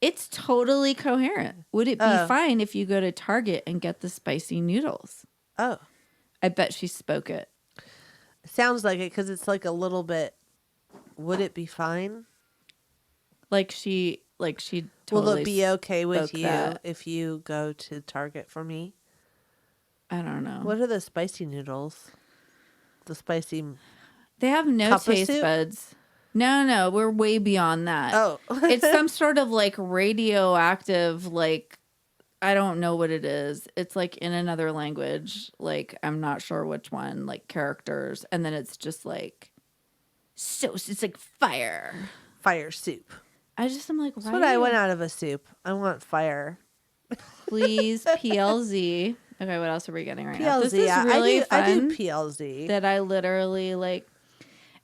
It's totally coherent. Would it be fine if you go to Target and get the spicy noodles? Oh. I bet she spoke it. Sounds like it because it's like a little bit. Would it be fine? Like she totally. Will it be okay with you that. if you go to Target for me? I don't know. What are the spicy noodles? The spicy. They have no taste buds. No, we're way beyond that. Oh. It's some sort of like radioactive, like, I don't know what it is. It's like in another language. Like, I'm not sure which one, like characters. And then it's just like, it's like fire. Fire soup. I just am like, why? That's what I want out of a soup. I want fire. Please, PLZ. Okay, what else are we getting right now? PLZ, This is really fun. I do PLZ. That I literally like.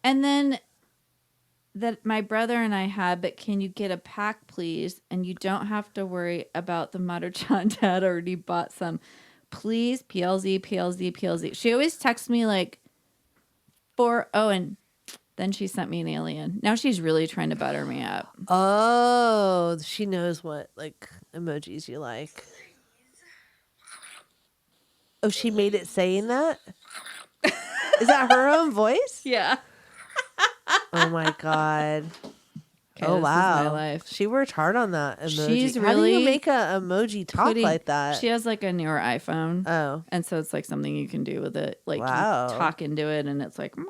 And then that my brother and I had, but can you get a pack, please? And you don't have to worry about the Maruchan. Dad already bought some. Please, PLZ, PLZ, PLZ. She always texts me like, and then she sent me an alien. Now she's really trying to butter me up. Oh, she knows what like emojis you like. Oh, she made it saying that? Is that her own voice? Yeah. Oh my God. Okay, oh this wow. is my life. She worked hard on that emoji. She's How do really you make a emoji talk like that? She has like a newer iPhone. Oh. And so it's like something you can do with it. Like wow. you talk into it and it's like I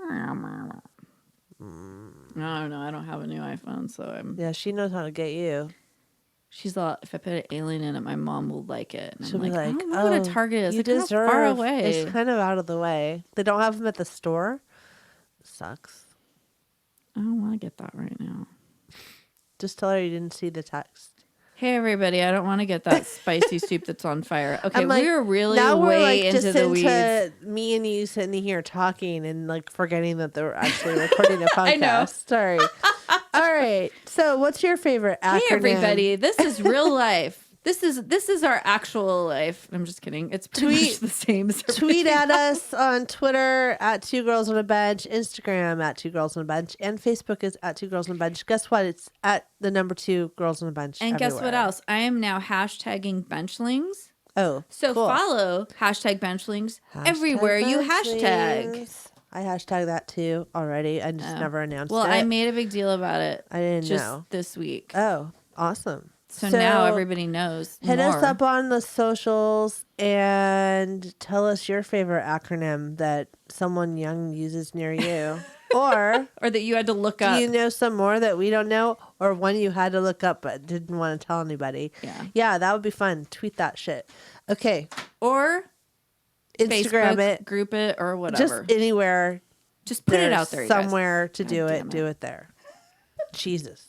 don't know. I don't have a new iPhone, so I'm. Yeah, she knows how to get you. She's like, if I put an alien in it, my mom will like it. And She'll I'm be like, I don't know what a Target is. You It's kind deserve. of far away. It's kind of out of the way. They don't have them at the store. Sucks. I don't want to get that right now. Just tell her you didn't see the text. Hey everybody, I don't want to get that spicy soup that's on fire. Okay, like, we're really now way we're like into just the into weeds. me and you sitting here talking and like forgetting that they're actually recording a podcast. I know. Sorry. All right. So, what's your favorite acronym? Hey everybody, this is real life. This is our actual life. I'm just kidding. It's pretty much the same as Tweet at us on Twitter at 2 Girls on a Bench, Instagram at 2 Girls on a Bench, and Facebook is at 2 Girls on a Bench. Guess what? It's at the number 2 Girls on a Bench. And everywhere. guess what else? I am now hashtagging Benchlings. Oh, so cool. Follow Benchlings everywhere you hashtag. I hashtag that too already. I just never announced it. Well, I made a big deal about it. I didn't know this week. Oh, awesome. So now everybody knows. Hit us up on the socials and tell us your favorite acronym that someone young uses near you. or that you had to look up. Do you know some more that we don't know? Or one you had to look up but didn't want to tell anybody? Yeah. Yeah, that would be fun. Tweet that shit. Okay. Or Instagram Facebook, it. Group it or whatever. Just anywhere. Just put it out there, you somewhere guys. to do it. Do it there. Jesus.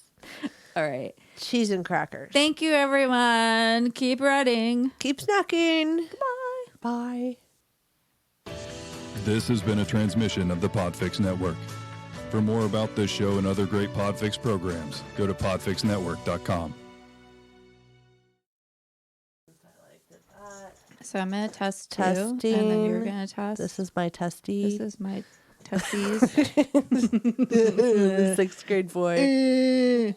All right. Cheese and crackers. Thank you, everyone. Keep writing. Keep snacking. Goodbye. Bye. This has been a transmission of the Podfix Network. For more about this show and other great Podfix programs, go to podfixnetwork.com. So I'm going to test two, Testing. and then you're going to test. This is my testy. This is my testes. 6th grade boy.